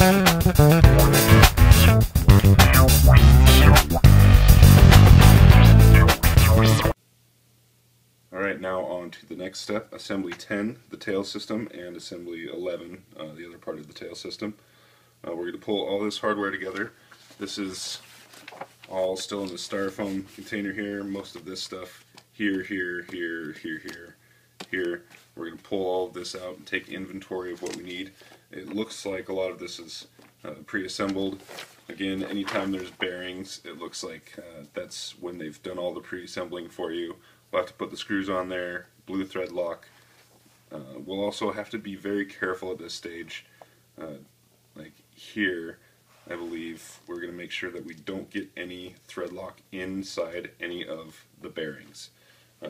Alright, now on to the next step, assembly 10, the tail system, and assembly 11, the other part of the tail system. We're going to pull all this hardware together. This is all still in the styrofoam container here. Most of this stuff here, here, here, here, here, here. We're going to pull all of this out and take inventory of what we need. It looks like a lot of this is pre-assembled. Again, anytime there's bearings, it looks like that's when they've done all the pre-assembling for you. We'll have to put the screws on there, blue thread lock. We'll also have to be very careful at this stage. Like here, I believe we're going to make sure that we don't get any thread lock inside any of the bearings.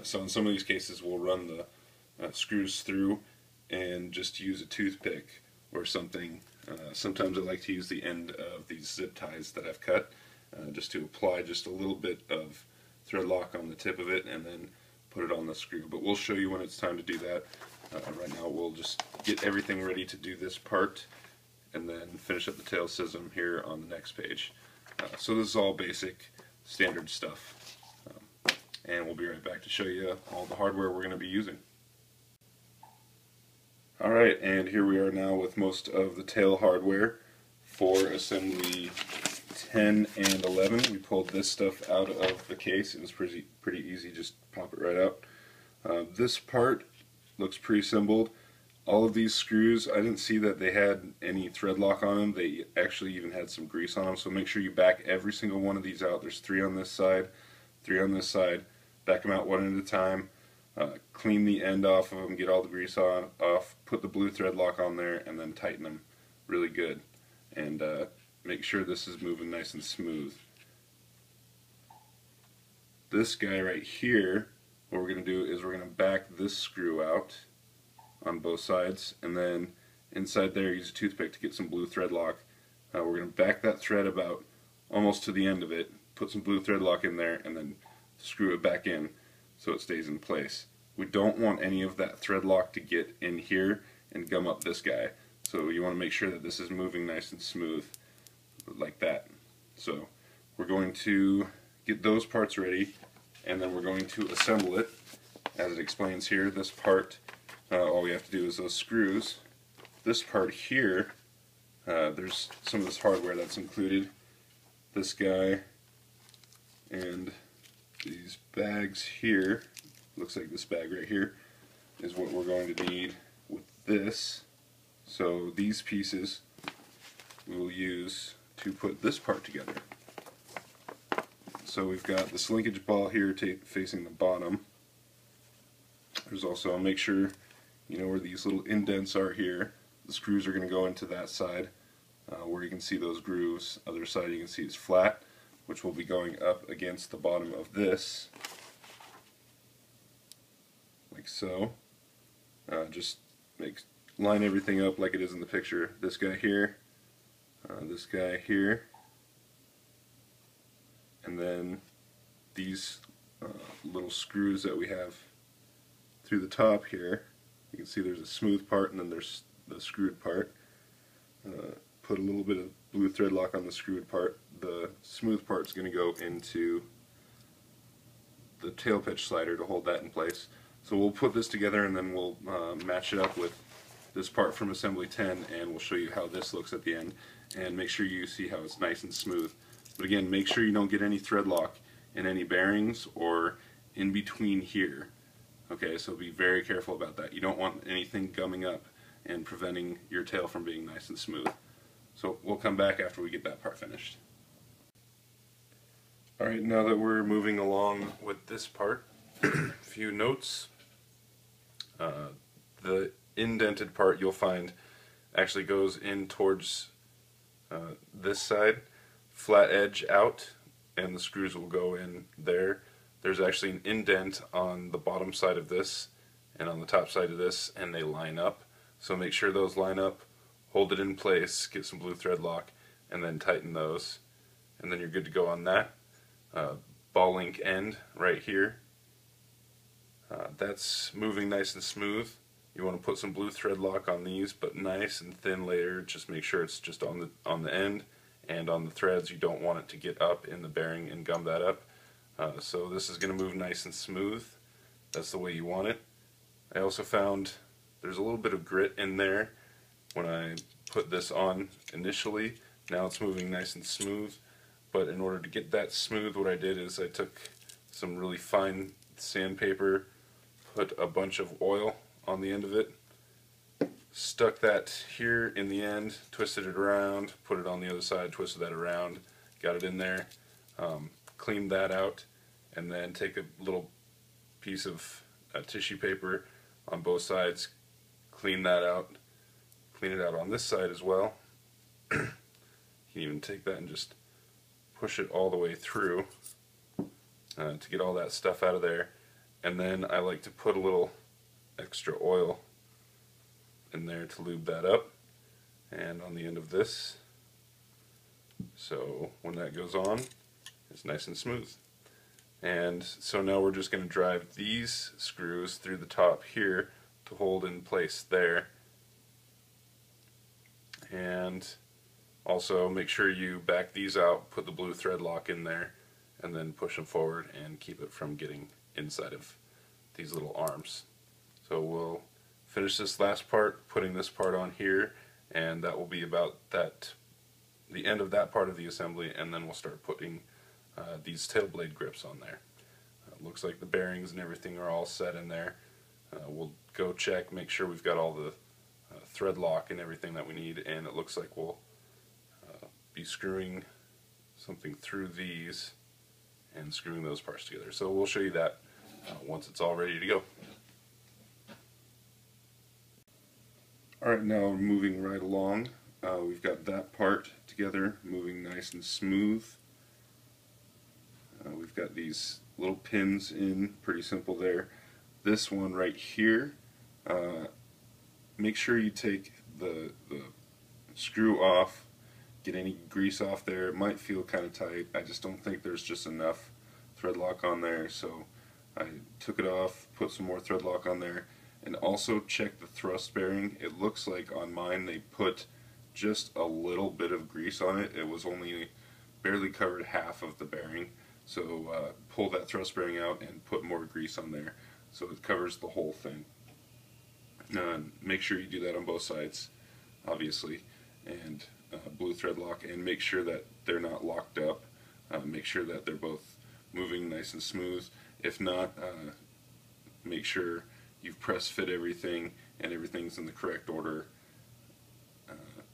So in some of these cases we'll run the screws through and just use a toothpick or something. Sometimes I like to use the end of these zip ties that I've cut just to apply just a little bit of thread lock on the tip of it and then put it on the screw. But we'll show you when it's time to do that. Right now we'll just get everything ready to do this part and then finish up the tail system here on the next page. So this is all basic standard stuff, and we'll be right back to show you all the hardware we're going to be using. Alright, and here we are now with most of the tail hardware for assembly 10 and 11. We pulled this stuff out of the case. It was pretty easy, just pop it right out. This part looks pre-assembled. All of these screws, I didn't see that they had any thread lock on them. They actually even had some grease on them, so make sure you back every single one of these out. There's 3 on this side, 3 on this side. Back them out one at a time. Clean the end off of them, get all the grease off, put the blue thread lock on there, and then tighten them really good. And make sure this is moving nice and smooth. This guy right here, what we're going to do is we're going to back this screw out on both sides, and then inside there use a toothpick to get some blue thread lock. We're going to back that thread about almost to the end of it, put some blue thread lock in there, and then screw it back in so it stays in place. We don't want any of that thread lock to get in here and gum up this guy, so you want to make sure that this is moving nice and smooth like that. So we're going to get those parts ready, and then we're going to assemble it. As it explains here, this part, all we have to do is those screws. This part here, there's some of this hardware that's included. This guy and these bags here, looks like this bag right here, is what we're going to need with this. So these pieces we will use to put this part together. So we've got this linkage ball here facing the bottom. There's also, make sure you know where these little indents are here. The screws are going to go into that side where you can see those grooves. Other side you can see is flat, which will be going up against the bottom of this, like so. Just line everything up like it is in the picture. This guy here, and then these little screws that we have through the top here. You can see there's a smooth part and then there's the screwed part. Put a little bit of blue thread lock on the screwed part. The smooth part is going to go into the tail pitch slider to hold that in place. So we'll put this together and then we'll match it up with this part from assembly 10, and we'll show you how this looks at the end, and make sure you see how it's nice and smooth. But again, make sure you don't get any thread lock in any bearings or in between here. Okay, so be very careful about that. You don't want anything gumming up and preventing your tail from being nice and smooth. So we'll come back after we get that part finished. Alright, now that we're moving along with this part, a few notes. The indented part you'll find actually goes in towards this side, flat edge out, and the screws will go in there. There's actually an indent on the bottom side of this and on the top side of this, and they line up. So make sure those line up, hold it in place, get some blue thread lock, and then tighten those, and then you're good to go on that. Ball link end right here. That's moving nice and smooth. You want to put some blue thread lock on these, but nice and thin layer. Just make sure it's just on the end and on the threads. You don't want it to get up in the bearing and gum that up. So this is going to move nice and smooth. That's the way you want it. I also found there's a little bit of grit in there when I put this on initially. Now it's moving nice and smooth, but in order to get that smooth, what I did is I took some really fine sandpaper, put a bunch of oil on the end of it, stuck that here in the end, twisted it around, put it on the other side, twisted that around, got it in there, cleaned that out, and then take a little piece of tissue paper on both sides, clean that out, clean it out on this side as well. You can even take that and just push it all the way through to get all that stuff out of there. And then I like to put a little extra oil in there to lube that up, and on the end of this, so when that goes on, it's nice and smooth. And so now we're just going to drive these screws through the top here to hold in place there. And also make sure you back these out, put the blue thread lock in there, and then push them forward and keep it from getting inside of these little arms. So we'll finish this last part, putting this part on here, and that will be about the end of that part of the assembly, and then we'll start putting these tail blade grips on there. Looks like the bearings and everything are all set in there. We'll go check, make sure we've got all the thread lock and everything that we need, and it looks like we'll be screwing something through these and screwing those parts together. So we'll show you that once it's all ready to go. Alright, now moving right along, we've got that part together, moving nice and smooth. We've got these little pins in, pretty simple there. This one right here, make sure you take the screw off, get any grease off there. It might feel kind of tight. I just don't think there's just enough thread lock on there, so I took it off, put some more thread lock on there, and also check the thrust bearing. It looks like on mine they put just a little bit of grease on it. It was only barely covered half of the bearing. So pull that thrust bearing out and put more grease on there so it covers the whole thing. Make sure you do that on both sides, obviously, and blue thread lock, and make sure that they're not locked up. Make sure that they're both moving nice and smooth. If not, make sure you've press fit everything and everything's in the correct order.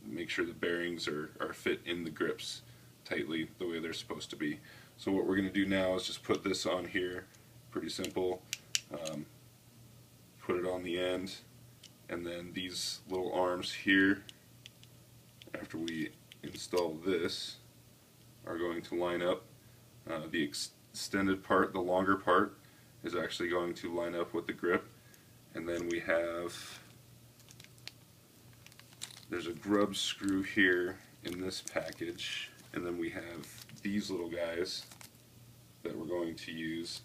Make sure the bearings are fit in the grips tightly the way they're supposed to be. So what we're going to do now is just put this on here, pretty simple, put it on the end, and then these little arms here, after we install this, are going to line up. The extended part, the longer part, is actually going to line up with the grip, and then we have, there's a grub screw here in this package, and then we have these little guys that we're going to use.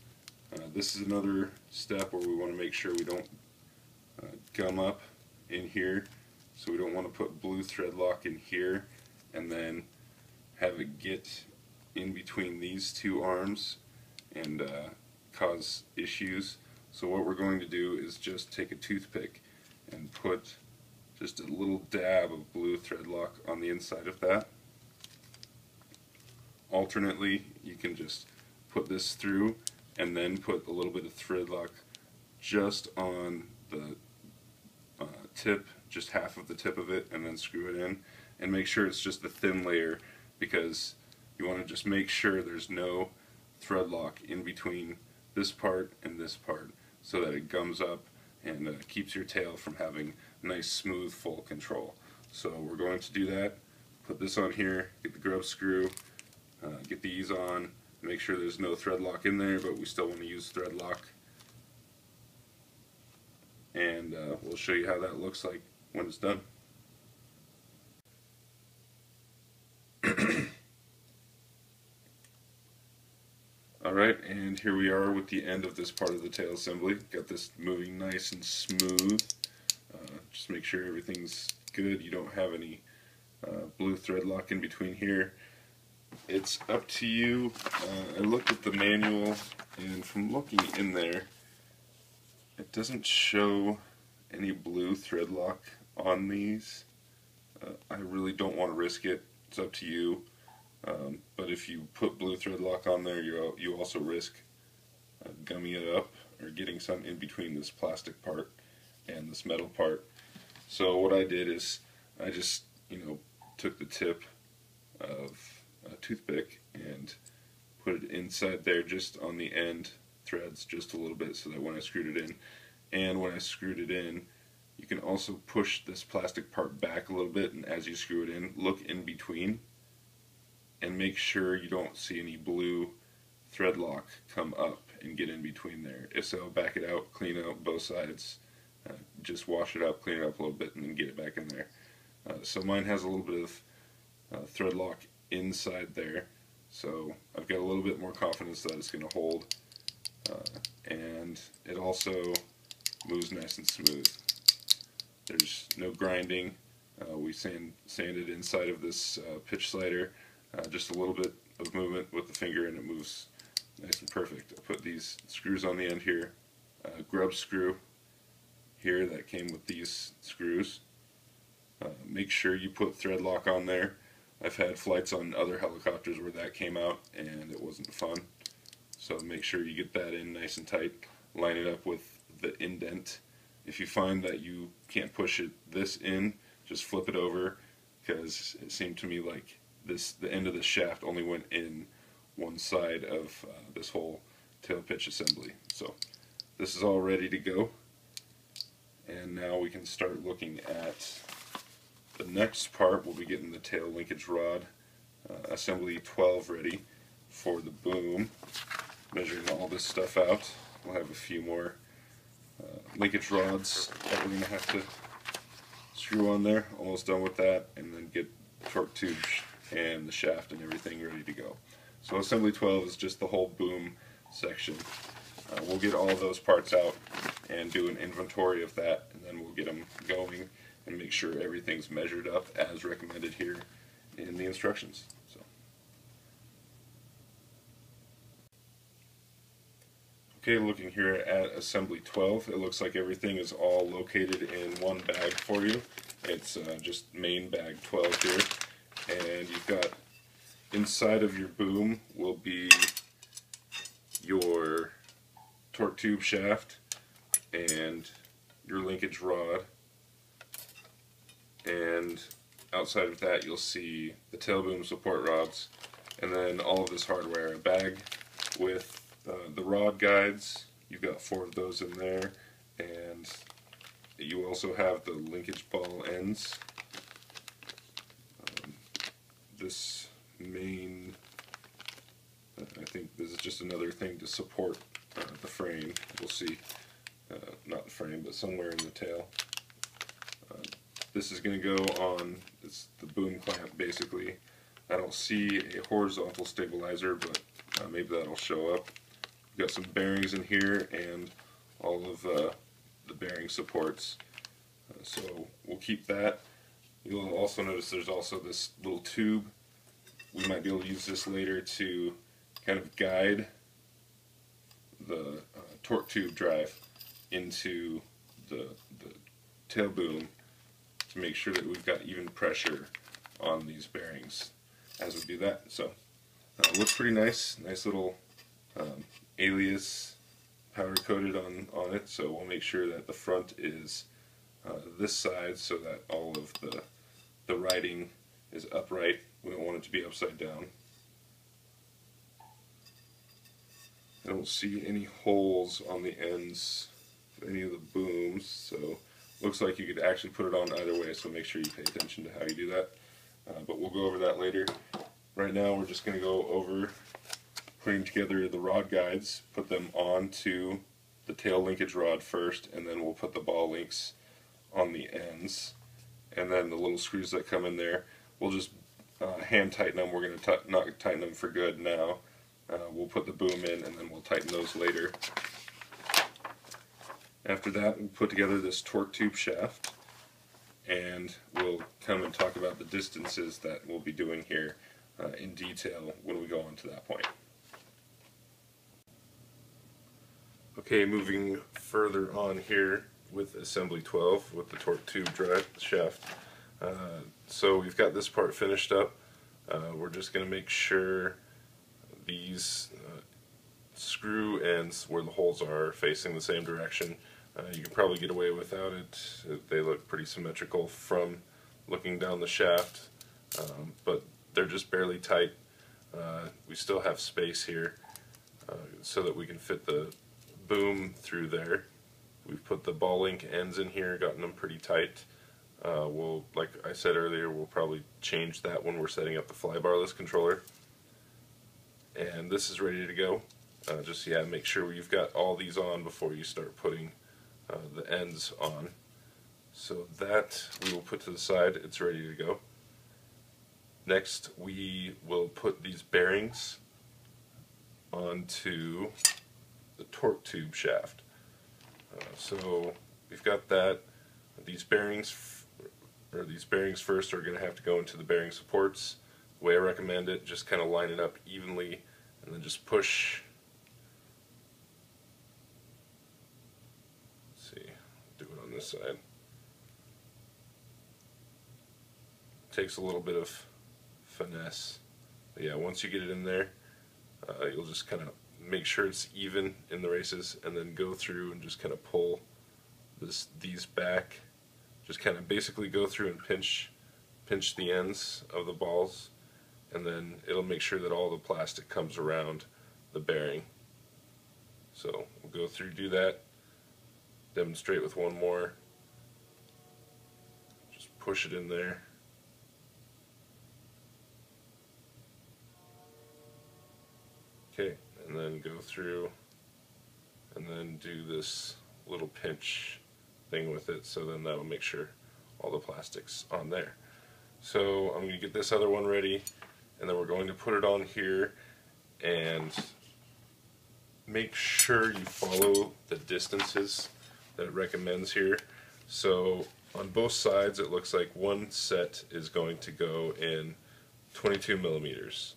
This is another step where we want to make sure we don't gum up in here, so we don't want to put blue thread lock in here and then have it get in between these two arms and cause issues. So what we're going to do is just take a toothpick and put just a little dab of blue thread lock on the inside of that. Alternately, you can just put this through and then put a little bit of thread lock just on the tip, just half of the tip of it, and then screw it in, and make sure it's just the thin layer, because you want to just make sure there's no thread lock in between this part and this part, so that it gums up and keeps your tail from having nice smooth full control. So we're going to do that. Put this on here, get the grub screw, get these on, make sure there's no thread lock in there, but we still want to use thread lock, and we'll show you how that looks like when it's done. Alright, and here we are with the end of this part of the tail assembly. Got this moving nice and smooth. Just make sure everything's good. You don't have any blue thread lock in between here. It's up to you. I looked at the manual, and from looking in there, it doesn't show any blue thread lock on these. I really don't want to risk it. It's up to you. But if you put blue thread lock on there, you also risk gumming it up or getting some in between this plastic part and this metal part. So what I did is I just, took the tip of a toothpick and put it inside there, just on the end threads, just a little bit, so that when I screwed it in, and when I screwed it in, you can also push this plastic part back a little bit, and as you screw it in, look in between and make sure you don't see any blue thread lock come up and get in between there. If so, back it out, clean out both sides, just wash it up, clean it up a little bit, and then get it back in there. So mine has a little bit of thread lock inside there, so I've got a little bit more confidence that it's going to hold, and it also moves nice and smooth. There's no grinding. We sanded inside of this pitch slider, just a little bit of movement with the finger, and it moves nice and perfect. I put these screws on the end here, grub screw here that came with these screws. Make sure you put thread lock on there. I've had flights on other helicopters where that came out and it wasn't fun. So make sure you get that in nice and tight. Line it up with the indent. If you find that you can't push this in, just flip it over, because it seemed to me like the end of the shaft only went in one side of this whole tail pitch assembly. So this is all ready to go, and now we can start looking at the next part. We'll be getting the tail linkage rod assembly 12 ready for the boom, measuring all this stuff out. We'll have a few more linkage rods that we're going to have to screw on there. Almost done with that, and then get torque tubes and the shaft and everything ready to go. So assembly 12 is just the whole boom section. We'll get all those parts out and do an inventory of that, and then we'll get them going and make sure everything's measured up as recommended here in the instructions. So, okay, looking here at assembly 12, it looks like everything is all located in one bag for you. It's just main bag 12 here, and you've got inside of your boom will be your torque tube shaft and your linkage rod, and outside of that you'll see the tail boom support rods, and then all of this hardware. A bag with the rod guides, you've got 4 of those in there, and you also have the linkage ball ends. This main, I think this is just another thing to support the frame. We'll see, not the frame, but somewhere in the tail. This is going to go on, it's the boom clamp basically. I don't see a horizontal stabilizer, but maybe that'll show up. We've got some bearings in here and all of the bearing supports. So we'll keep that. You'll also notice there's also this little tube. We might be able to use this later to kind of guide the torque tube drive into the tail boom to make sure that we've got even pressure on these bearings as we do that. So it looks pretty nice. Nice little alias powder coated on it. So we'll make sure that the front is this side so that all of the writing is upright. We don't want it to be upside down. I don't see any holes on the ends of any of the booms, so looks like you could actually put it on either way, so make sure you pay attention to how you do that. But we'll go over that later. Right now we're just going to go over putting together the rod guides, put them onto the tail linkage rod first, and then we'll put the ball links on the ends. And then the little screws that come in there, we'll just hand tighten them. We're going to not tighten them for good now. We'll put the boom in, and then we'll tighten those later. After that, we'll put together this torque tube shaft. and we'll come and talk about the distances that we'll be doing here in detail when we go on to that point. Okay, moving further on here with assembly 12 with the torque tube drive shaft. So we've got this part finished up. We're just going to make sure these screw ends where the holes are facing the same direction. You can probably get away without it. They look pretty symmetrical from looking down the shaft, but they're just barely tight. We still have space here so that we can fit the boom through there. We've put the ball link ends in here, gotten them pretty tight. Like I said earlier, we'll probably change that when we're setting up the flybarless controller. And this is ready to go. Just make sure you've got all these on before you start putting the ends on. So that we will put to the side. It's ready to go. Next, we will put these bearings onto the torque tube shaft. So we've got that. These bearings first are going to have to go into the bearing supports. The way I recommend it, just kind of line it up evenly and then just push. Let's see, do it on this side. Takes a little bit of finesse. But yeah, once you get it in there, you'll just kind of make sure it's even in the races, and then go through and just kind of pull these back. Just kind of basically go through and pinch the ends of the balls, and then it'll make sure that all the plastic comes around the bearing. So we'll go through, do that, demonstrate with one more. Just push it in there. Okay, and then go through and then do this little pinch thing with it, so then that'll make sure all the plastic's on there. So I'm going to get this other one ready, and then we're going to put it on here, and make sure you follow the distances that it recommends here. So on both sides it looks like one set is going to go in 22 millimeters.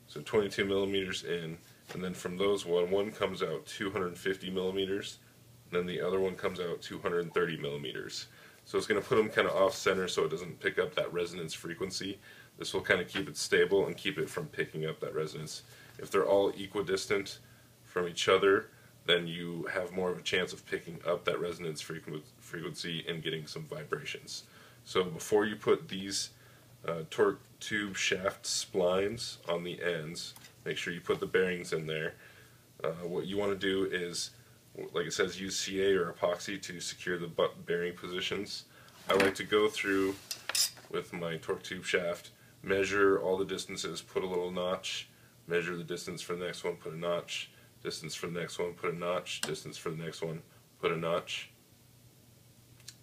So 22 millimeters in, and then from those one comes out 250 millimeters, and then the other one comes out 230 millimeters. So it's going to put them kind of off center so it doesn't pick up that resonance frequency. This will kind of keep it stable and keep it from picking up that resonance. If they're all equidistant from each other, then you have more of a chance of picking up that resonance frequency and getting some vibrations. So before you put these torque tube shaft splines on the ends, make sure you put the bearings in there. What you want to do is, like it says, use CA or epoxy to secure the bearing positions. I like to go through with my torque tube shaft, measure all the distances, put a little notch, measure the distance for the next one, put a notch, distance for the next one, put a notch, distance for the next one, put a notch.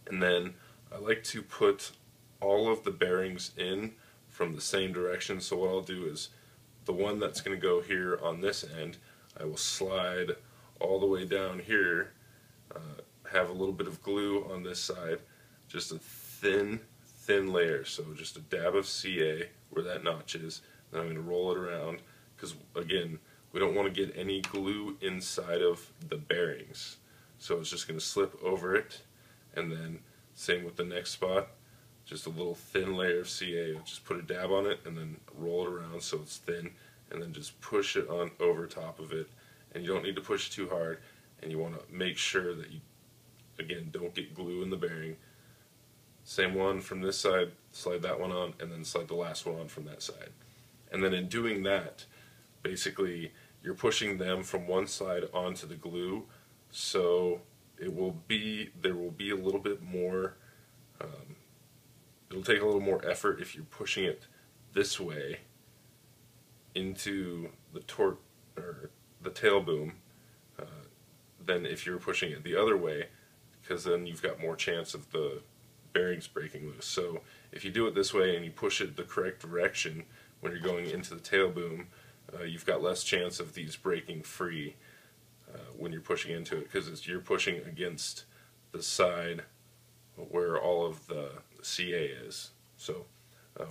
And then I like to put all of the bearings in from the same direction. So what I'll do is, the one that's going to go here on this end, I will slide all the way down here, have a little bit of glue on this side, just a thin layer, so just a dab of CA where that notch is. Then I'm going to roll it around, because again, we don't want to get any glue inside of the bearings. So it's just going to slip over it, and then same with the next spot, just a little thin layer of CA. Just put a dab on it and then roll it around so it's thin, and then just push it on over top of it. And you don't need to push it too hard, and you want to make sure that you, again, don't get glue in the bearing. Same one from this side, slide that one on, and then slide the last one on from that side. And then in doing that, basically you're pushing them from one side onto the glue, so there will be a little bit more, it'll take a little more effort if you're pushing it this way into the torque or the tail boom than if you're pushing it the other way, because then you've got more chance of the bearings breaking loose. So if you do it this way and you push it the correct direction when you're going into the tail boom, you've got less chance of these breaking free when you're pushing into it, because you're pushing against the side where all of the the CA is. So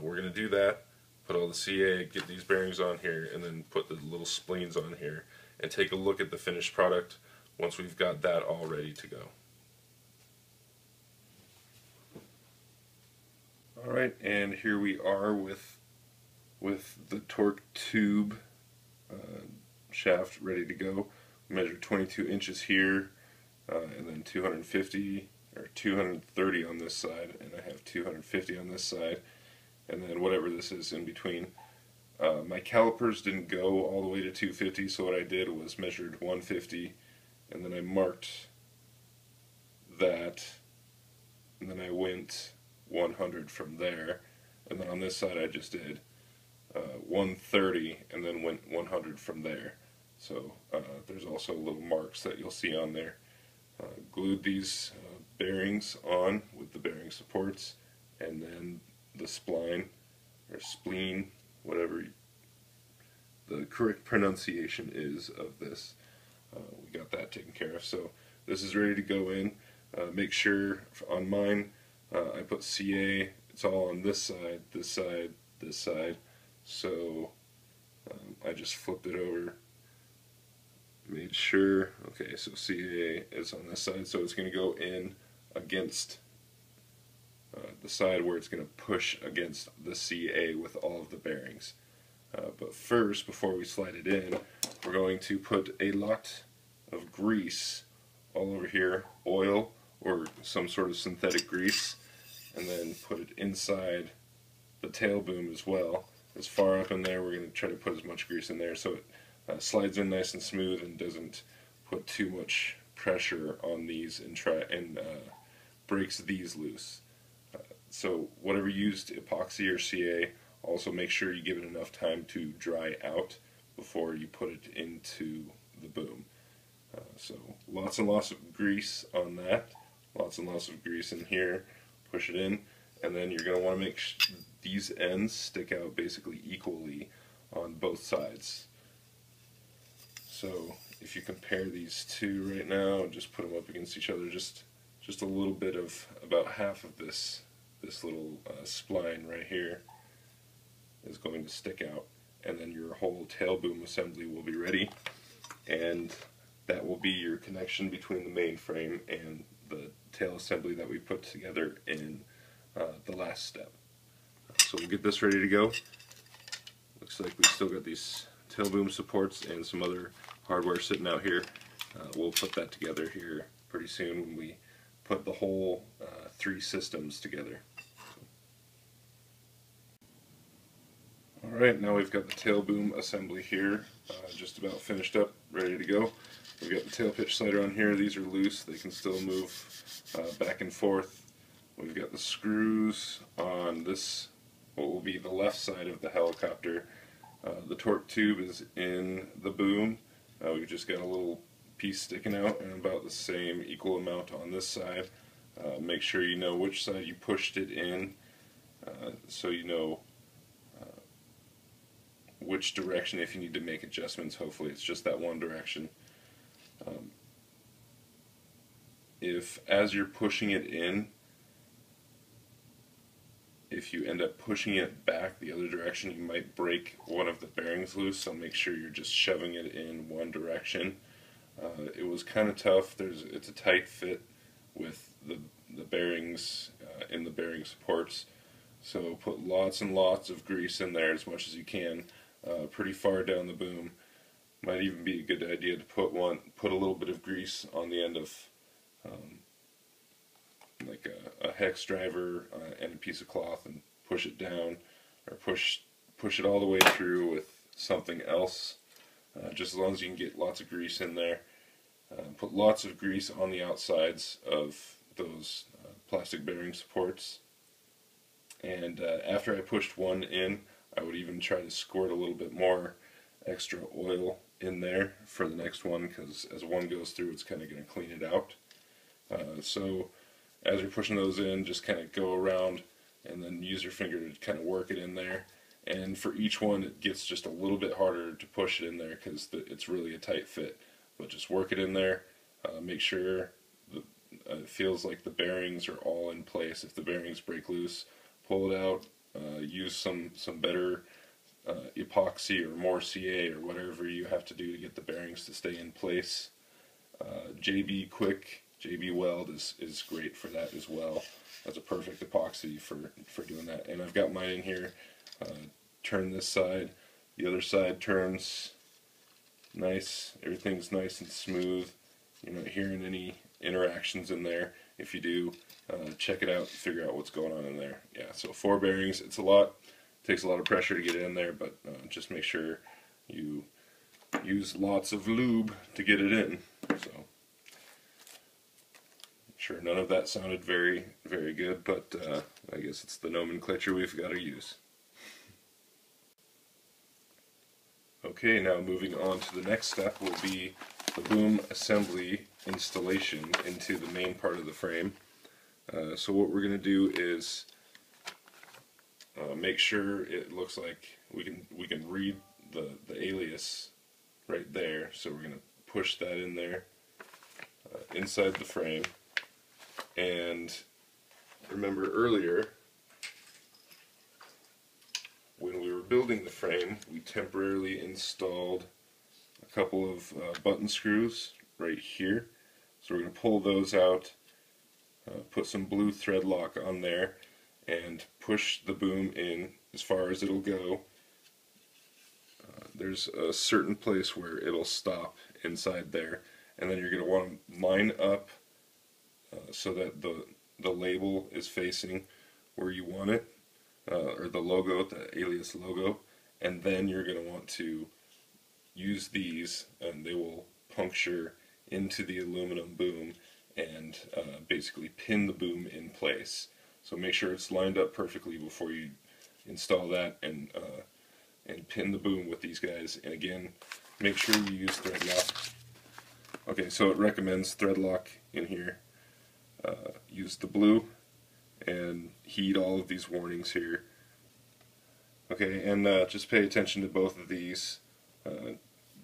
we're going to do that, put all the CA, get these bearings on here, and then put the little spleens on here, and take a look at the finished product once we've got that all ready to go. Alright, and here we are with the torque tube shaft ready to go. Measured 22 inches here, and then 250 or 230 on this side, and I have 250 on this side, and then whatever this is in between. My calipers didn't go all the way to 250, so what I did was measured 150, and then I marked that, and then I went 100 from there, and then on this side I just did 130 and then went 100 from there. So there's also little marks that you'll see on there. Glued these bearings on with the bearing supports, and then the spline or spleen, whatever the correct pronunciation is of this. We got that taken care of. So this is ready to go in. Make sure on mine I put CA, it's all on this side, this side, this side. So I just flipped it over, made sure, okay, so CA is on this side, so it's going to go in against the side where it's going to push against the CA with all of the bearings. But first, before we slide it in, we're going to put a lot of grease all over here, oil or some sort of synthetic grease, and then put it inside the tail boom as well. As far up in there, we're going to try to put as much grease in there so it slides in nice and smooth and doesn't put too much pressure on these and breaks these loose. So whatever you used, epoxy or CA, also make sure you give it enough time to dry out before you put it into the boom. So lots and lots of grease on that, lots and lots of grease in here, push it in, and then you're going to want to make these ends stick out basically equally on both sides. So if you compare these two right now, just put them up against each other, just a little bit of, about half of this little spline right here is going to stick out, and then your whole tail boom assembly will be ready, and that will be your connection between the main frame and the tail assembly that we put together in the last step. So we'll get this ready to go. Looks like we still got these tail boom supports and some other hardware sitting out here. We'll put that together here pretty soon when we put the whole 3 systems together. Alright, now we've got the tail boom assembly here, just about finished up, ready to go. We've got the tail pitch slider on here. These are loose, they can still move back and forth. We've got the screws on this, what will be the left side of the helicopter. The torque tube is in the boom. We've just got a little piece sticking out, and about the same equal amount on this side. Make sure you know which side you pushed it in, so you know which direction if you need to make adjustments. Hopefully it's just that one direction. If as you're pushing it in, if you end up pushing it back the other direction, you might break one of the bearings loose, so make sure you're just shoving it in one direction. It was kind of tough. It's a tight fit with the bearings in the bearing supports, so put lots and lots of grease in there as much as you can, pretty far down the boom. Might even be a good idea to put a little bit of grease on the end of like a hex driver and a piece of cloth, and push it down, or push it all the way through with something else, just as long as you can get lots of grease in there. Put lots of grease on the outsides of those plastic bearing supports, and after I pushed one in, I would even try to squirt a little bit more extra oil in there for the next one, because as one goes through, it's kind of going to clean it out. So as you're pushing those in, just kind of go around and then use your finger to kind of work it in there. And for each one, it gets just a little bit harder to push it in there because it's really a tight fit. But just work it in there. Make sure it feels like the bearings are all in place. If the bearings break loose, pull it out, use some better epoxy or more CA or whatever you have to do to get the bearings to stay in place. JB Quick, JB Weld is great for that as well. That's a perfect epoxy for doing that. And I've got mine in here. Turn this side, the other side turns nice, everything's nice and smooth. You're not hearing any interactions in there. If you do, check it out, figure out what's going on in there. Yeah, so 4 bearings, it's a lot, takes a lot of pressure to get it in there, but just make sure you use lots of lube to get it in. So, sure, none of that sounded very, very good, but I guess it's the nomenclature we've got to use. Okay, now moving on to the next step will be the boom assembly installation into the main part of the frame. So what we're going to do is make sure it looks like we can read the alias right there. So we're going to push that in there inside the frame. And remember earlier, when we were building the frame, we temporarily installed a couple of button screws right here. So we're going to pull those out, put some blue thread lock on there, and push the boom in as far as it'll go. There's a certain place where it'll stop inside there, and then you're going to want to line up so that the label is facing where you want it. Or the logo, the alias logo, and then you're going to want to use these, and they will puncture into the aluminum boom and basically pin the boom in place. So make sure it's lined up perfectly before you install that, and pin the boom with these guys. And again, make sure you use thread lock. Okay, so it recommends thread lock in here. Use the blue and heed all of these warnings here. Okay, and just pay attention to both of these.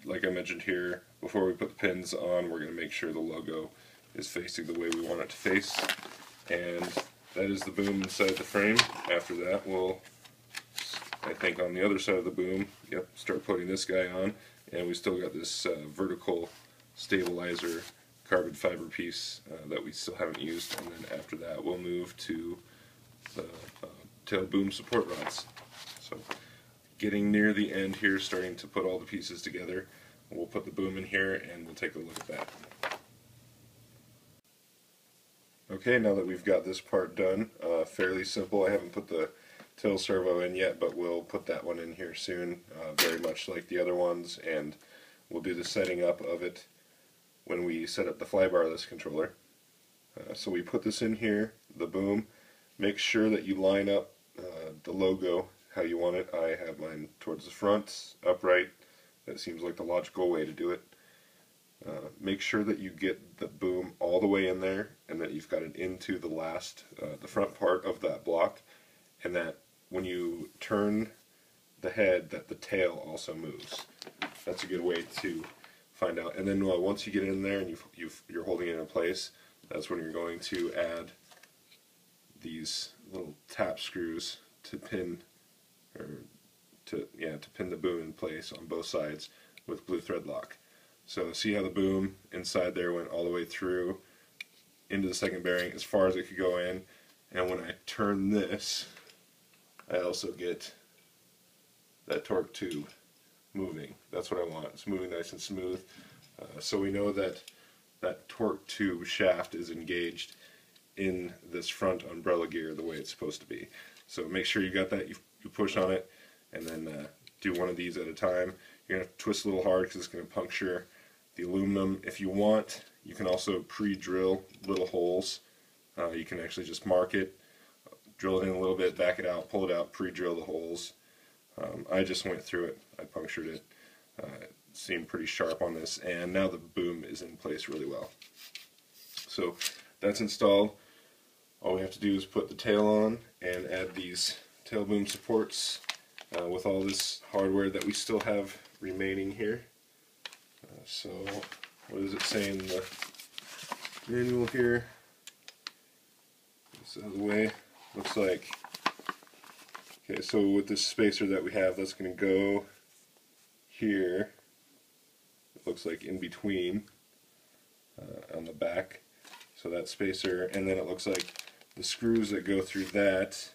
Like I mentioned here, before we put the pins on, we're going to make sure the logo is facing the way we want it to face. And that is the boom inside the frame. After that, we'll, I think on the other side of the boom, yep, start putting this guy on. And we still got this vertical stabilizer carbon fiber piece that we still haven't used, and then after that we'll move to the tail boom support rods. So getting near the end here, starting to put all the pieces together. We'll put the boom in here and we'll take a look at that. Okay, now that we've got this part done, fairly simple. I haven't put the tail servo in yet, but we'll put that one in here soon, very much like the other ones, and we'll do the setting up of it when we set up the flybarless controller. So we put this in here, the boom. Make sure that you line up the logo how you want it. I have mine towards the front, upright. That seems like the logical way to do it. Make sure that you get the boom all the way in there, and that you've got it into the last, the front part of that block, and that when you turn the head, that the tail also moves. That's a good way to find out. And then once you get it in there and you're holding it in place, that's when you're going to add these little tap screws to pin, or to pin the boom in place on both sides with blue thread lock. So see how the boom inside there went all the way through into the second bearing as far as it could go in, and when I turn this, I also get that torque tube moving. That's what I want. It's moving nice and smooth. So we know that that torque tube shaft is engaged in this front umbrella gear the way it's supposed to be. So make sure you got that, you push on it, and then do one of these at a time. You're going to twist a little hard because it's going to puncture the aluminum. If you want, you can also pre-drill little holes. You can actually just mark it, drill it in a little bit, back it out, pull it out, pre-drill the holes. I just went through it. I punctured it. It seemed pretty sharp on this, and now the boom is in place really well. So that's installed. All we have to do is put the tail on and add these tail boom supports with all this hardware that we still have remaining here. So what does it say in the manual here? this out of the way. Looks like, okay, so with this spacer that we have, that's going to go here. It looks like in between on the back. So that spacer, and then it looks like the screws that go through that,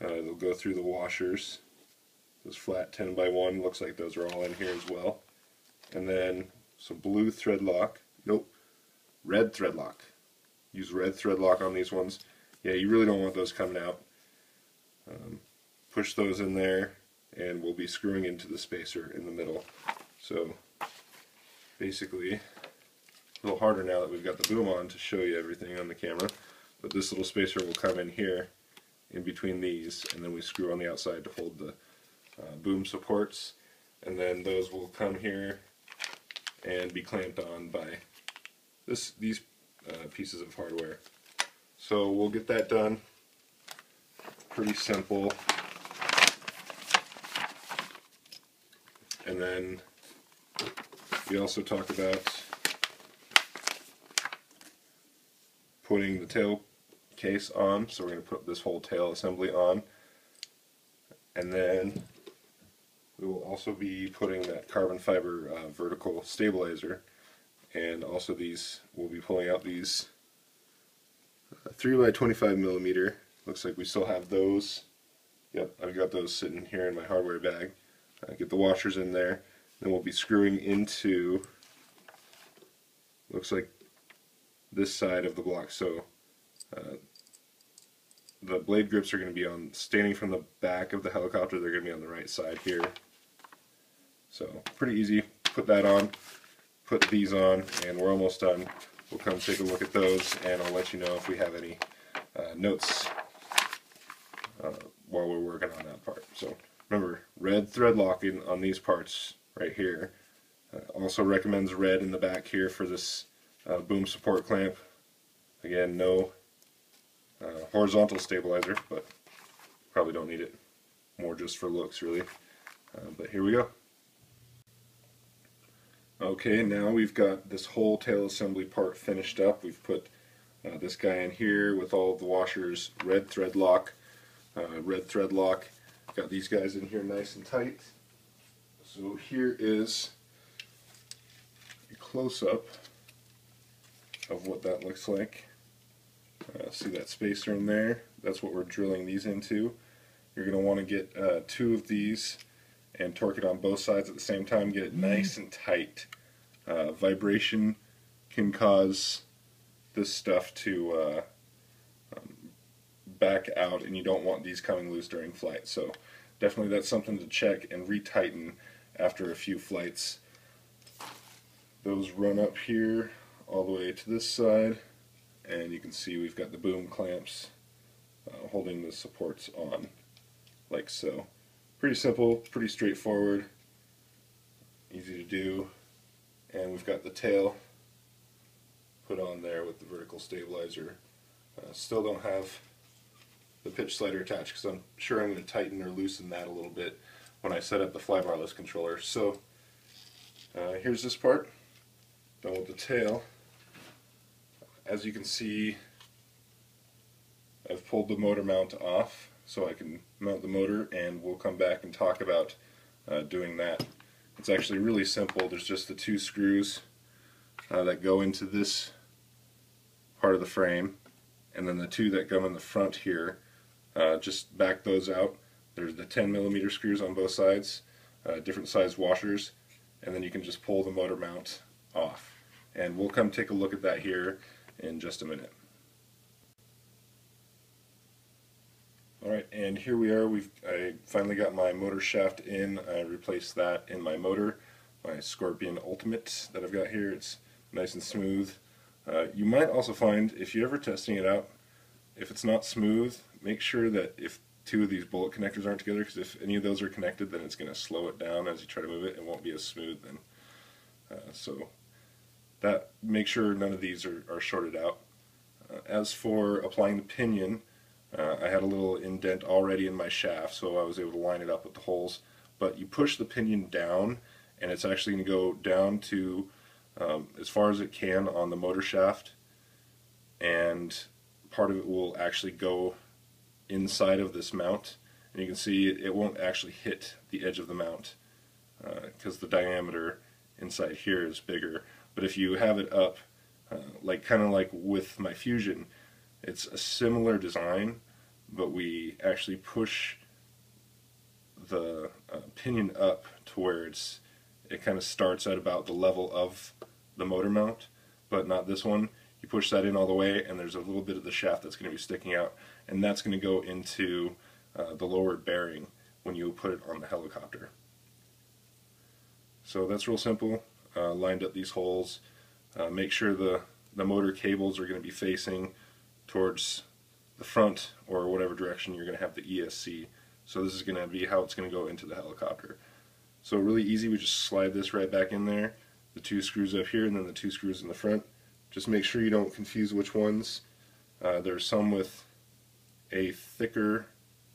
they'll go through the washers. Those flat 10 by 1, looks like those are all in here as well. And then some blue thread lock. Nope, red thread lock. Use red thread lock on these ones. Yeah, you really don't want those coming out. Push those in there, and we'll be screwing into the spacer in the middle. So basically, a little harder now that we've got the boom on to show you everything on the camera, but this little spacer will come in here in between these, and then we screw on the outside to hold the boom supports, and then those will come here and be clamped on by these pieces of hardware. So we'll get that done. Pretty simple. And then we also talk about putting the tail case on. So we're going to put this whole tail assembly on, and then we will also be putting that carbon fiber vertical stabilizer, and also we'll be pulling out these 3 by 25 millimeter. Looks like we still have those. Yep, I've got those sitting here in my hardware bag. Get the washers in there. Then we'll be screwing into, looks like this side of the block. So the blade grips are going to be standing from the back of the helicopter. They're going to be on the right side here. So pretty easy. Put that on, put these on, and we're almost done. We'll come take a look at those, and I'll let you know if we have any notes while we're working on that part. So remember, red thread locking on these parts right here. Also recommends red in the back here for this boom support clamp. Again, no horizontal stabilizer, but probably don't need it. More just for looks, really. But here we go. Okay, now we've got this whole tail assembly part finished up. We've put this guy in here with all of the washers, red thread lock. Got these guys in here nice and tight. So here is a close-up of what that looks like. See that spacer in there? That's what we're drilling these into. You're going to want to get 2 of these and torque it on both sides at the same time. Get it nice and tight. Vibration can cause this stuff to back out, and you don't want these coming loose during flight. So definitely that's something to check and retighten after a few flights. Those run up here all the way to this side, and you can see we've got the boom clamps holding the supports on, like so. Pretty simple, pretty straightforward, easy to do. And we've got the tail put on there with the vertical stabilizer. Still don't have the pitch slider attached because I'm sure I'm going to tighten or loosen that a little bit when I set up the flybarless controller. So here's this part, done with the tail. As you can see, I've pulled the motor mount off so I can mount the motor, and we'll come back and talk about doing that. It's actually really simple. There's just the 2 screws that go into this part of the frame, and then the 2 that go in the front here. Just back those out. There's the 10 millimeter screws on both sides, different size washers, and then you can just pull the motor mount off. And we'll come take a look at that here in just a minute. Alright, and here we are. I finally got my motor shaft in. I replaced that in my motor, my Scorpion Ultimate that I've got here. It's nice and smooth. You might also find, if you're ever testing it out, if it's not smooth, make sure that if 2 of these bullet connectors aren't together, because if any of those are connected, then it's going to slow it down as you try to move it. It won't be as smooth then. So make sure none of these are shorted out. As for applying the pinion, I had a little indent already in my shaft, so I was able to line it up with the holes. But you push the pinion down, and it's actually going to go down to as far as it can on the motor shaft, and part of it will actually go inside of this mount, and you can see it won't actually hit the edge of the mount because the diameter inside here is bigger. But if you have it up, kind of like with my Fusion, it's a similar design, but we actually push the pinion up to where it kind of starts at about the level of the motor mount, but not this one. You push that in all the way, and there's a little bit of the shaft that's going to be sticking out, and that's going to go into the lower bearing when you put it on the helicopter. So that's real simple. Lined up these holes. Make sure the motor cables are going to be facing towards the front or whatever direction you're going to have the ESC. So this is going to be how it's going to go into the helicopter. So really easy, we just slide this right back in there, the 2 screws up here and then the 2 screws in the front. Just make sure you don't confuse which ones. There's some with a thicker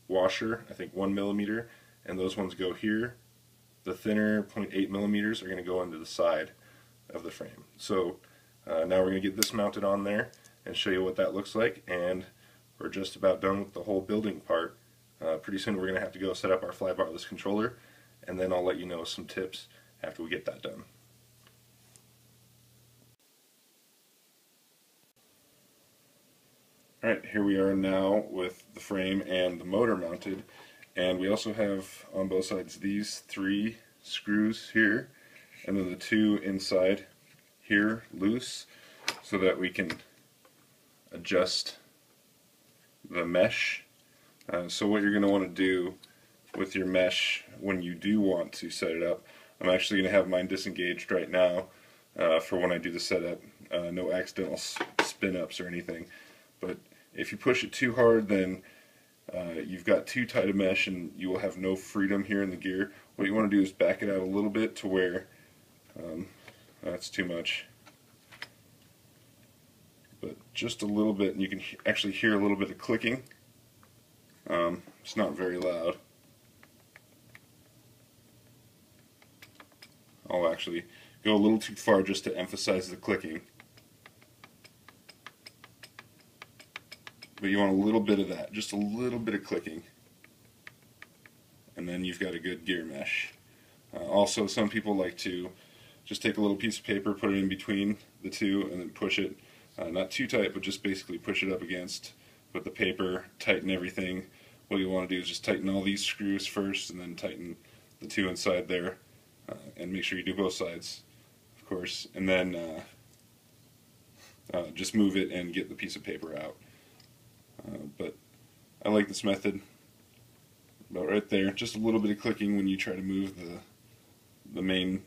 washer, I think 1 millimeter, and those ones go here. The thinner 0.8 millimeters are going to go into the side of the frame. So now we're going to get this mounted on there and show you what that looks like, and we're just about done with the whole building part. Pretty soon we're going to have to go set up our flybarless controller, and then I'll let you know some tips after we get that done. Alright, here we are now with the frame and the motor mounted, and we also have on both sides these 3 screws here, and then the 2 inside here loose, so that we can adjust the mesh. So what you're going to want to do with your mesh when you do want to set it up, I'm actually going to have mine disengaged right now for when I do the setup. No accidental spin-ups or anything. But if you push it too hard, then you've got too tight a mesh and you will have no freedom here in the gear. What you want to do is back it out a little bit to where that's too much. But just a little bit, and you can actually hear a little bit of clicking. It's not very loud. I'll actually go a little too far just to emphasize the clicking. But you want a little bit of that, just a little bit of clicking. And then you've got a good gear mesh. Also, some people like to just take a little piece of paper, put it in between the 2, and then push it. Not too tight, but just basically push it up against with the paper, tighten everything. What you want to do is just tighten all these screws first, and then tighten the 2 inside there. And make sure you do both sides, of course. And then just move it and get the piece of paper out. But I like this method. About right there, just a little bit of clicking when you try to move the main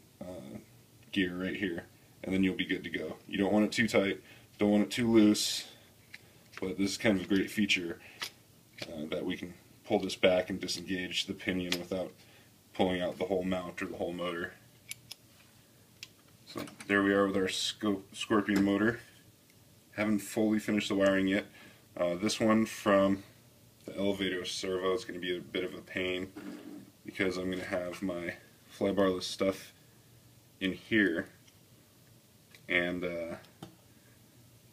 gear right here, and then you'll be good to go. You don't want it too tight, don't want it too loose, but this is kind of a great feature that we can pull this back and disengage the pinion without pulling out the whole mount or the whole motor. So there we are with our Scorpion motor. Haven't fully finished the wiring yet. This one from the elevator servo is going to be a bit of a pain because I'm going to have my flybarless stuff in here, and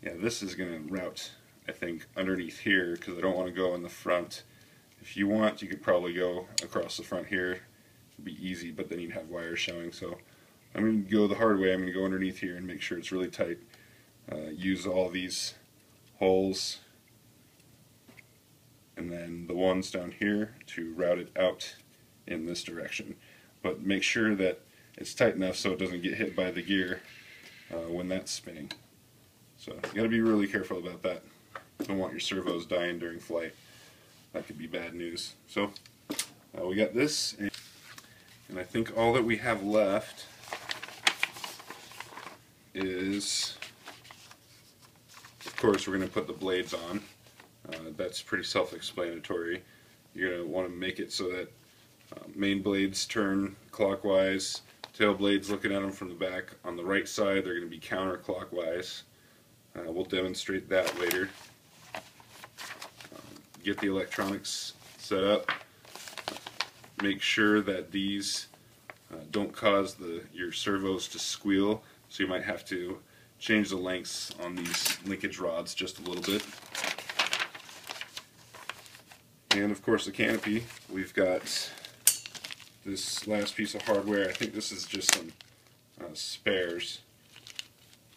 yeah, this is going to route, I think, underneath here because I don't want to go in the front. If you want, you could probably go across the front here. It'd be easy, but then you'd have wires showing. So I'm going to go the hard way. I'm going to go underneath here and make sure it's really tight. Use all these holes and then the ones down here to route it out in this direction. But make sure that it's tight enough so it doesn't get hit by the gear when that's spinning. So you got to be really careful about that. Don't want your servos dying during flight. That could be bad news. So we got this, and I think all that we have left is, of course, we're going to put the blades on. That's pretty self-explanatory. You're going to want to make it so that main blades turn clockwise, tail blades looking at them from the back. On the right side, they're going to be counterclockwise. We'll demonstrate that later. Get the electronics set up. Make sure that these don't cause your servos to squeal, so you might have to change the lengths on these linkage rods just a little bit. And of course the canopy, we've got this last piece of hardware. I think this is just some spares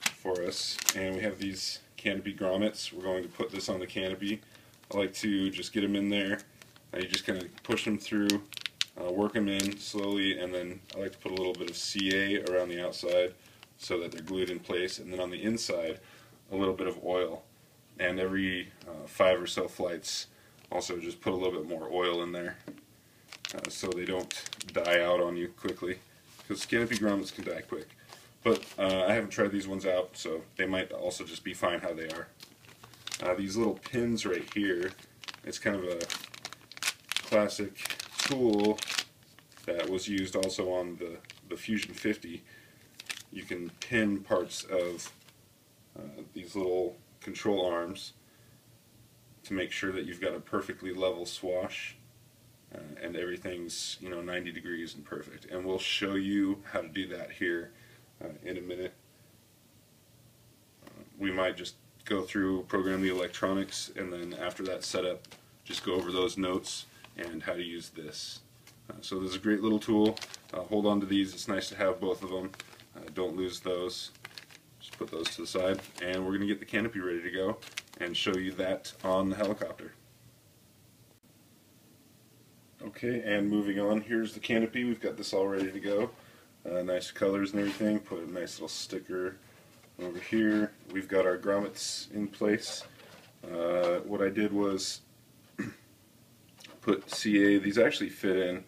for us, and we have these canopy grommets. We're going to put this on the canopy. I like to just get them in there. You just kind of push them through, work them in slowly, and then I like to put a little bit of CA around the outside so that they're glued in place, and then on the inside a little bit of oil. And every 5 or so flights also just put a little bit more oil in there so they don't die out on you quickly, because canopy grommets can die quick. But I haven't tried these ones out, so they might also just be fine how they are. These little pins right here, it's kind of a classic tool that was used also on the Fusion 50. You can pin parts of these little control arms to make sure that you've got a perfectly level swash and everything's 90 degrees and perfect. And we'll show you how to do that here in a minute. We might just go through, program the electronics, and then after that setup, just go over those notes and how to use this. So this is a great little tool. Hold on to these. It's nice to have both of them. Don't lose those. Just put those to the side, and we're going to get the canopy ready to go and show you that on the helicopter. Okay, and moving on, here's the canopy. We've got this all ready to go. Nice colors and everything. Put a nice little sticker over here. We've got our grommets in place. What I did was put CA. These actually fit in.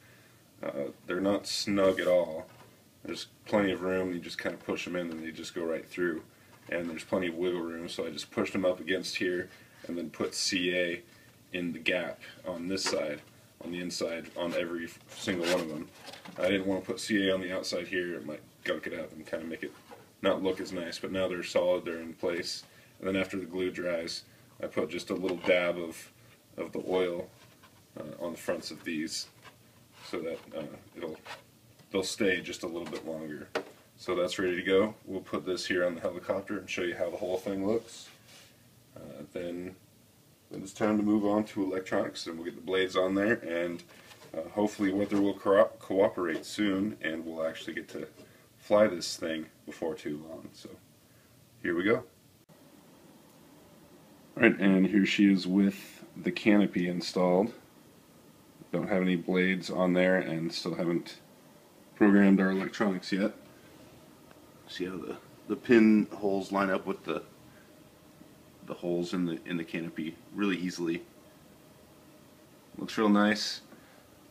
They're not snug at all. There's plenty of room. You just kind of push them in and they just go right through. And there's plenty of wiggle room, so I just pushed them up against here and then put CA in the gap on this side, on the inside, on every single one of them. I didn't want to put CA on the outside here. It might gunk it up and kind of make it not look as nice, but now they're solid, they're in place. And then after the glue dries, I put just a little dab of the oil on the fronts of these so that they'll stay just a little bit longer. So that's ready to go. We'll put this here on the helicopter and show you how the whole thing looks. Then it's time to move on to electronics, and we'll get the blades on there, and hopefully weather will cooperate soon, and we'll actually get to fly this thing before too long. So here we go. Alright, and here she is with the canopy installed. Don't have any blades on there and still haven't programmed our electronics yet. See how the pin holes line up with the holes in the canopy really easily. Looks real nice.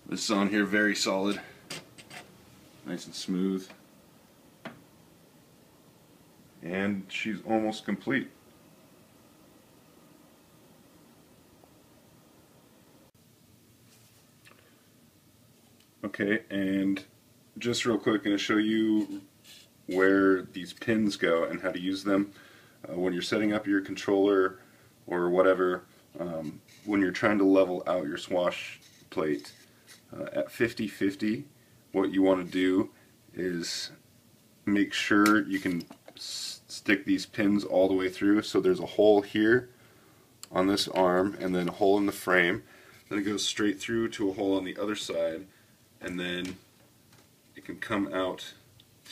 This is on here very solid, nice and smooth, and she's almost complete. Okay, and just real quick, I'm going to show you where these pins go and how to use them. When you're setting up your controller or whatever, when you're trying to level out your swash plate, at 50-50, what you want to do is make sure you can stick these pins all the way through. So there's a hole here on this arm and then a hole in the frame. Then it goes straight through to a hole on the other side, and then it can come out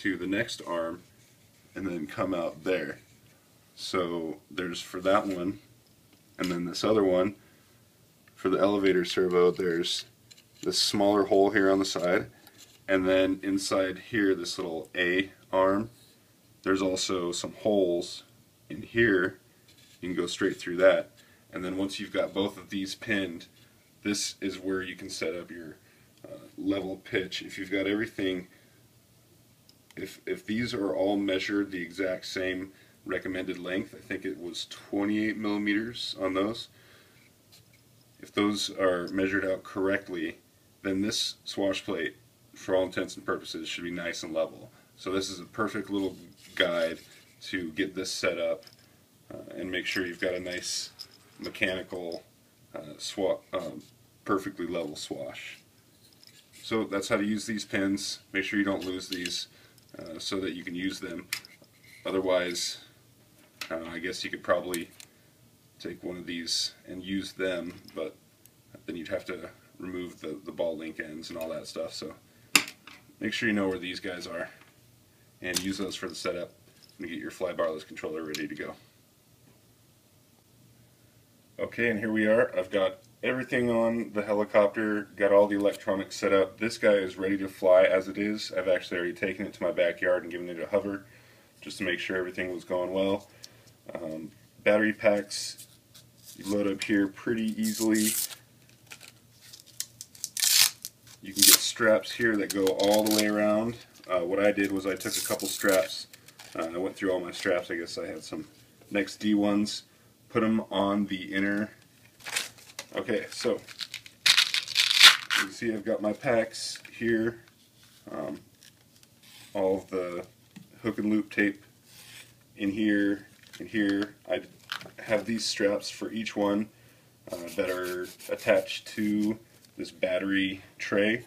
to the next arm and then come out there. So there's for that one, and then this other one for the elevator servo, there's this smaller hole here on the side, and then inside here, this little A arm, there's also some holes in here. You can go straight through that, and then once you've got both of these pinned, this is where you can set up your level pitch. If you've got everything, if these are all measured the exact same recommended length, I think it was 28 millimeters on those. If those are measured out correctly, then this swash plate, for all intents and purposes, should be nice and level. So this is a perfect little guide to get this set up and make sure you've got a nice mechanical, perfectly level swash. So that's how to use these pins. Make sure you don't lose these so that you can use them. Otherwise, I guess you could probably take one of these and use them, but then you'd have to remove the ball link ends and all that stuff. So make sure you know where these guys are and use those for the setup and get your fly barless controller ready to go. Okay, and here we are. I've got everything on the helicopter, got all the electronics set up. This guy is ready to fly as it is. I've actually already taken it to my backyard and given it a hover just to make sure everything was going well. Battery packs you load up here pretty easily. You can get straps here that go all the way around. What I did was I took a couple straps. I went through all my straps. I guess I had some Next D ones. Put them on the inner. Okay, so you can see I've got my packs here. All of the hook and loop tape in here and here. I have these straps for each one that are attached to this battery tray,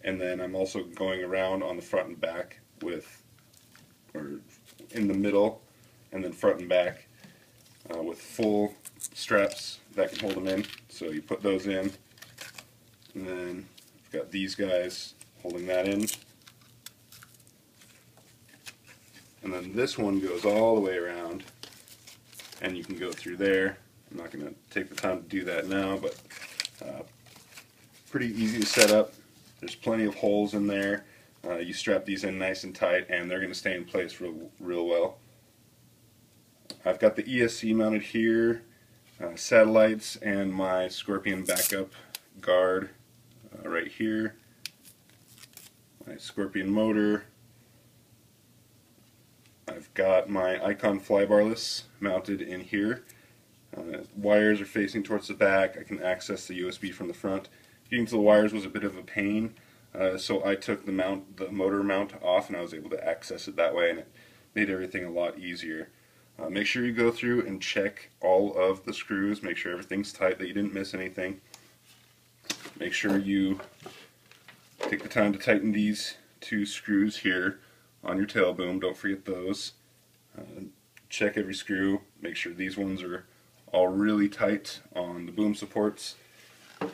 and then I'm also going around on the front and back with, or in the middle and then front and back with full straps that can hold them in. So you put those in, and then I've got these guys holding that in, and then this one goes all the way around, and you can go through there. I'm not going to take the time to do that now, but pretty easy to set up. There's plenty of holes in there. You strap these in nice and tight, and they're going to stay in place real well. I've got the ESC mounted here, satellites, and my Scorpion backup guard right here. My Scorpion motor. I've got my Icon fly barless mounted in here. Wires are facing towards the back. I can access the USB from the front. Getting to the wires was a bit of a pain, so I took the motor mount off, and I was able to access it that way, and it made everything a lot easier. Make sure you go through and check all of the screws, make sure everything's tight, that you didn't miss anything. Make sure you take the time to tighten these two screws here on your tail boom. Don't forget those. Check every screw, make sure these ones are all really tight on the boom supports,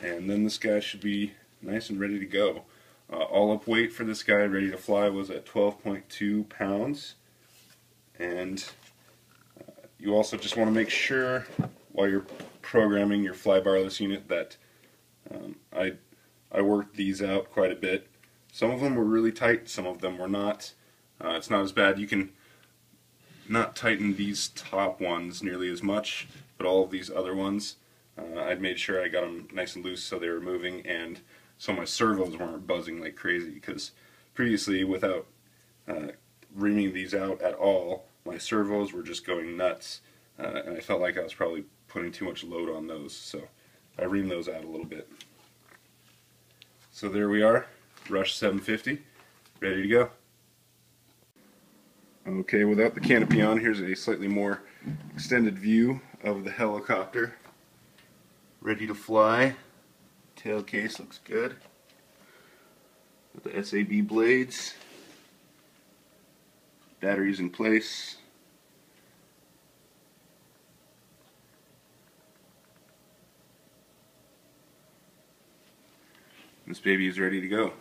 and then this guy should be nice and ready to go. All up weight for this guy ready to fly was at 12.2 pounds, and you also just want to make sure while you're programming your fly barless unit that I worked these out quite a bit. Some of them were really tight, some of them were not. It's not as bad. You can not tighten these top ones nearly as much, but all of these other ones, I'd made sure I got them nice and loose so they were moving, and so my servos weren't buzzing like crazy, because previously, without reaming these out at all, my servos were just going nuts, and I felt like I was probably putting too much load on those, so I reamed those out a little bit. So there we are, Rush 750, ready to go. Okay, without the canopy on, here's a slightly more extended view of the helicopter. Ready to fly. Tail case looks good. Got the SAB blades. Batteries in place. This baby is ready to go.